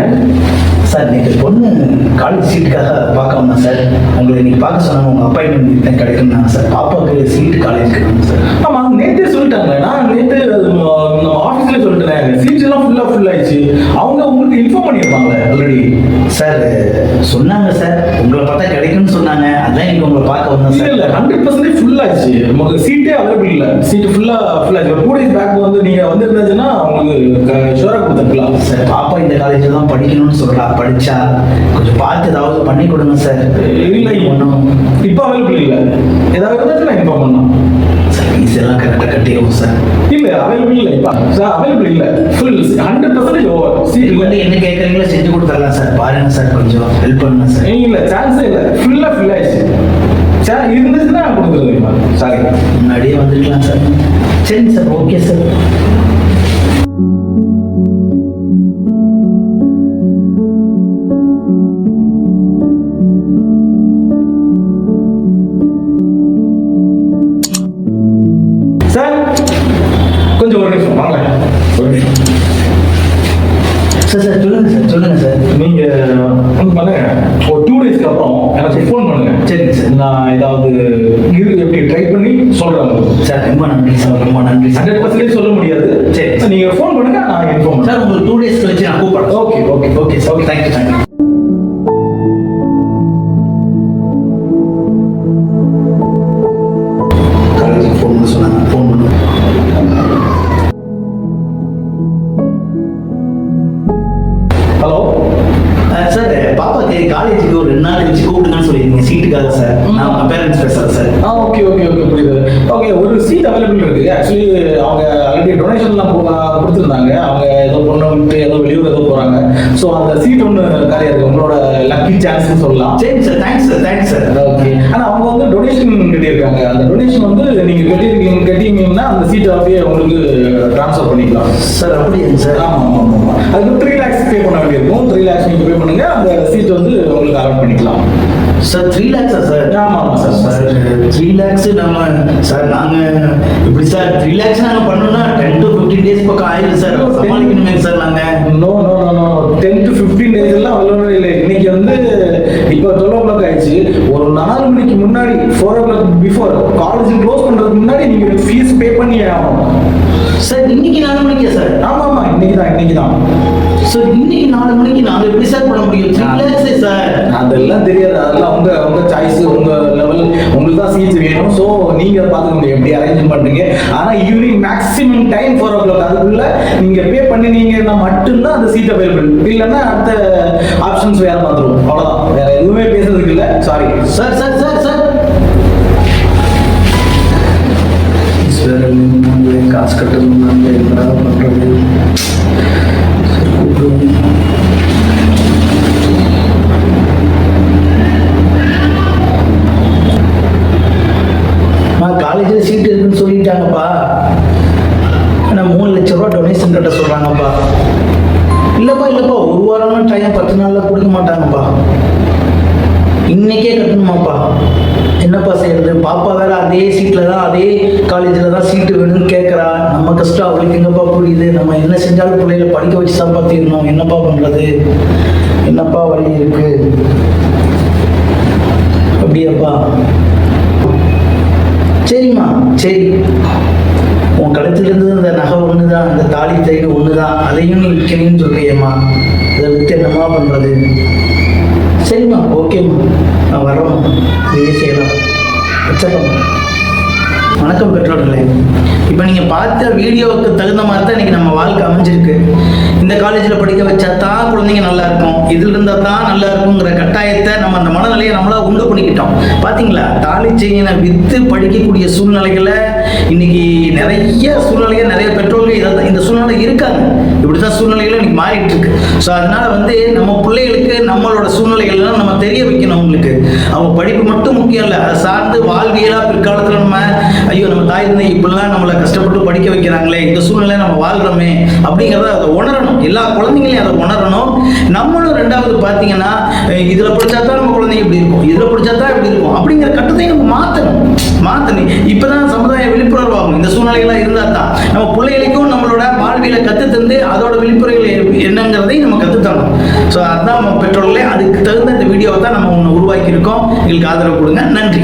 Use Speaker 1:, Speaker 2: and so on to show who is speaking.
Speaker 1: ஏன்
Speaker 2: சார் நேற்று பொண்ணு காலேஜ் சீட்டுக்காக பார்க்க வந்தேன் சார். உங்களை இன்னைக்கு பார்க்க சொன்னாங்க, உங்கள் அப்பாயின்மெண்ட் தான் கிடைக்கும்னாங்க சார். பாப்பாவுக்கு சீட்டு காலேஜுக்கு வேணும் சார்.
Speaker 1: ஆமாம், நேற்றே சொல்லிட்டாங்க. நான் நேற்று ஆஃபீஸ்லேயே சொல்லிட்டேன், சீட்ஸ் எல்லாம் ஃபுல் ஆயிடுச்சு. அவங்க உங்களுக்கு இன்ஃபார்ம் பண்ணியிருப்பாங்களே ஆல்ரெடி.
Speaker 2: சார் சொன்னாங்க சார், உங்களை பார்த்தா கிடைக்கும்னு சொன்னாங்க. அதான் இன்னைக்கு உங்களை பார்க்க வந்தேன் சார்.
Speaker 1: இல்லை 100% ஃபுல் ஆயிடுச்சு. உங்களுக்கு சீட்டே அவைலபிள் இல்லை. சீட்டு ஃபுல்லாக ஆயிடுச்சு. ஒரு 2 days பேக் வந்து நீங்கள் வந்துருந்துச்சுன்னா உங்களுக்கு ஷோராக கொடுத்துருக்கலாம்
Speaker 2: சார். பாப்பா இந்த காலேஜில் தான் படிக்கணும்னு சொல்கிறா. படித்தா கொஞ்சம் பார்த்து ஏதாவது பண்ணி கொடுங்க சார்.
Speaker 1: இல்லை ஒன்றும் இப்போ அவைலபிள் இல்லை. ஏதாவது இருந்தால் நான் இன்ஃபார்ம் பண்ணலாம்
Speaker 2: சார். ஃபீஸ் எல்லாம் கரெக்டாக கட்டிடுவோம் சார்.
Speaker 1: இல்லை அவைலபிள் இல்லை. இப்போ சார் அவைலபிள் இல்லை. Full 100% over.
Speaker 2: சீட்டு வந்து என்ன கேட்குறீங்களோ செஞ்சு கொடுத்துடலாம் சார். பாருங்க சார், கொஞ்சம் ஹெல்ப் பண்ணுங்க சார்.
Speaker 1: இல்லை சான்ஸே இல்லை. ஃபுல் ஆயிடுச்சு. சார் இருந்துச்சுன்னா நான் கொடுத்துருவேன். சாரி,
Speaker 2: முன்னாடியே வந்துருக்கலாம் சார். சரிங்க சார், ஓகே சார்.
Speaker 1: சார் கொஞ்சம் ஒரு நிமிஷம் வாங்க. ஒரு நிமிஷம்
Speaker 2: சார். சார் சொல்லுங்க சார்.
Speaker 1: நீங்கள் ஒன்று பண்ணுங்க, ஒரு 2 daysக்கு அப்புறம் எனக்கு ஃபோன் பண்ணுங்க.
Speaker 2: சரிங்க சார்.
Speaker 1: நான் ஏதாவது எப்படி ட்ரை பண்ணி சொல்கிறேன்
Speaker 2: சார். ரொம்ப நன்றி சார், ரொம்ப நன்றி சார்.
Speaker 1: 100% சொல்ல முடியாது.
Speaker 2: சரி,
Speaker 1: நீங்கள் ஃபோன் பண்ணுங்க, நான் இன்ஃபார்ம் பண்ணுறேன்
Speaker 2: சார். உங்களுக்கு 2 days கழிச்சு நான் கூப்பிடுறேன்.
Speaker 1: Okay okay
Speaker 2: okay sir. Okay, thank you. காலேஜுக்கு ஃபோன் பண்ண சொன்னாங்க, ஃபோன் பண்ணுவேன்.
Speaker 1: ஹலோ
Speaker 2: சார், பாப்பாக்கு காலேஜுக்கு ஒரு 2 நாள் கழிச்சு கூப்பிடுங்கன்னு சொல்லியிருந்தீங்க சீட்டுக்காக சார். நான் உங்கள் பேரண்ட்ஸ் பேசுகிறேன் சார்.
Speaker 1: ஓகே புரியுது. ஓகே, ஒரு சீட் அவைலபிள் இருக்கு. ஆக்சுவலி அவங்க ஆல்ரெடி டொனேஷன்லாம் கொடுத்துருந்தாங்க. அவங்க ஏதோ பொண்ணு விட்டு ஏதோ வெளியூர் ஏதோ போகிறாங்க. ஸோ அந்த சீட் ஒன்று காலியாக இருக்குது. உங்களோட லக்கி சான்ஸ்னு சொல்லலாம்.
Speaker 2: சரிங்க சார், தேங்க்ஸ் சார்.
Speaker 1: ஓகே, ஆனால் அவங்க வந்து டொனேஷன் கட்டியிருக்காங்க. அந்த டொனேஷன் வந்து நீங்கள் கட்டிங்கன்னா அந்த சீட்டை அப்படியே உங்களுக்கு ட்ரான்ஸ்ஃபர் பண்ணிக்கலாம்
Speaker 2: சார். அப்படியாங்க சார்?
Speaker 1: ஆமாம். அதுக்கு 3 lakhs பே பண்ண வேண்டியிருக்கும். 3 lakhs நீங்கள் பே பண்ணுங்க, அந்த சீட் வந்து உங்களுக்கு அலாட் பண்ணிக்கலாம்
Speaker 2: சார். 3 lakhs sir?
Speaker 1: ஆமாம் சார்.
Speaker 2: 3 lakhs நம்ம சார், நாங்கள் இப்படி சார் 3 lakhs நாங்கள் பண்ணோம்னா 10 to 15 days பக்கம் ஆயிடும் சார். சமாளிக்கணுமே சார் நாங்கள்.
Speaker 1: நோ 10 to 15 days எல்லாம் அவ்வளோ இல்லை. இன்னைக்கு வந்து இப்போ 12 o'clock ஆயிடுச்சு. ஒரு 4 மணிக்கு முன்னாடி 4 o'clock பிஃபோர் காலேஜ் க்ளோஸ் பண்ணுறதுக்கு முன்னாடி நீங்கள் ஃபீஸ் பே பண்ணி ஆகணும்
Speaker 2: சார். இன்னைக்கு 4 மணிக்கா சார்?
Speaker 1: ஆமாம், இன்னைக்கு தான்
Speaker 2: சார். இன்னைக்கு 4 மணிக்கு நாங்கள் எப்படி சார் பண்ண முடியும்? 3 lakhs சார்.
Speaker 1: அதெல்லாம் தெரியாது. அதெல்லாம் உங்க சாய்ஸ், உங்க லெவல். உங்களுக்கு தான் சீட்ஸ் வேணும். ஸோ நீங்க பார்த்துக்க முடியும் எப்படி அரேஞ்ச் பண்றீங்க. ஆனால் ஈவினிங் மேக்ஸிமம் டைம் 4 o'clock அதுக்குள்ள நீங்க பே பண்ணினீங்கன்னா மட்டும்தான் அந்த சீட் அவைலபிள். இல்லைன்னா அடுத்த ஆப்ஷன்ஸ் வேற பார்த்துருவோம். அவ்வளோதான், வேற எதுவுமே பேசுறதுக்கு இல்லை. Sorry
Speaker 2: sir. காசு கட்டணும், என்ன பண்றது? காலேஜில் சீட்டு இருக்குன்னு சொல்லிட்டாங்கப்பா. ஆனால் 3 லட்சம் ரூபா டொனேஷன் கட்ட சொல்கிறாங்கப்பா. இல்லைப்பா 1 வாரம்னா டைம் 10 நாளில் கொடுக்க மாட்டாங்கப்பா. இன்னைக்கே கட்டணுமாப்பா. என்னப்பா செய்யறது? பாப்பா வேற அதே சீட்டில் தான், அதே காலேஜில் தான் சீட்டு வேணும்னு கேட்குறா. நம்ம கஷ்டம் அவளுக்கு எங்கப்பா புரியுது? நம்ம என்ன செஞ்சாலும் பிள்ளைகளை படிக்க வச்சு தான் பார்த்துக்கணும். என்னப்பா பண்ணுறது? என்னப்பா வழி இருக்கு? அப்படியாப்பா? சரிம்மா, சரி. உன் கழுத்துலேருந்து அந்த நகை ஒன்று தான், அந்த தாலி தைடு ஒன்று தான், அதையும் நீ விற்கணும்னு சொல்றியம்மா. அதை விற்று என்னம்மா பண்ணுறது? சரிம்மா, ஓகேம்மா, நான் வர்றோம். இதே செய்யலாம். வச்சப்பா. வணக்கம் பெற்றோர்களே. இப்போ நீங்கள் பார்த்த வீடியோவுக்கு தகுந்த மாதிரி தான் இன்றைக்கி நம்ம வாழ்க்கை அமைஞ்சிருக்கு. இந்த காலேஜில் படிக்க வச்சா தான் குழந்தைங்க நல்லா இருக்கும், இதில் இருந்தால் தான் நல்லா இருக்குங்கிற கட்டாயத்தை நம்ம அந்த மனநிலையை நம்மளாக உண்டு பண்ணிக்கிட்டோம். பார்த்தீங்களா, தாலி செயினை விற்று படிக்கக்கூடிய சூழ்நிலைகளை இன்னைக்கு நிறைய சூழ்நிலைகள், நிறைய பெற்றோர்கள் இந்த சூழ்நிலை இருக்காங்க. இப்படி தான் சூழ்நிலைகள் இன்னைக்கு மாறிட்டு இருக்கு. ஸோ அதனால வந்து நம்ம பிள்ளைகளுக்கு நம்மளோட சூழ்நிலைகள்லாம் நம்ம தெரிய வைக்கணும். அவங்களுக்கு அவங்க படிப்பு மட்டும் முக்கியம் இல்லை, அதை சார்ந்து வாழ்வியலாக பிற்காலத்தில் நம்ம ஐயோ நம்ம தாய் தந்தை இப்படிலாம் நம்மளை கஷ்டப்பட்டு படிக்க வைக்கிறாங்களே, இந்த சூழ்நிலை நம்ம வாழ்றோமே அப்படிங்கிறத அதை உணரணும். எல்லா குழந்தைங்களையும் அதை உணரணும். நம்மளும் ரெண்டாவது பார்த்தீங்கன்னா இதில் படித்தா தான் நம்ம குழந்தைங்க இப்படி இருக்கும், இதில் படித்தா தான் இப்படி இருக்கும் அப்படிங்கிற கட்டத்தையும் நம்ம மாற்றணும். இப்போதான் சமுதாய விழிப்புணர்வாகும். இந்த சூழ்நிலைகளாக இருந்தால் தான் நம்ம பிள்ளைகளுக்கும் நம்மளோட வாழ்வியலை நீங்கள் கற்றுத்தந்து அதோட விழிப்புரைகள் என்னங்கிறதையும் நம்ம கற்றுத்தரணும். ஸோ அதுதான் நம்ம பெற்றோர்களே, அதுக்கு தகுந்த இந்த வீடியோவை தான் நம்ம ஒன்று உருவாக்கியிருக்கோம். எங்களுக்கு ஆதரவு கொடுங்க. நன்றி.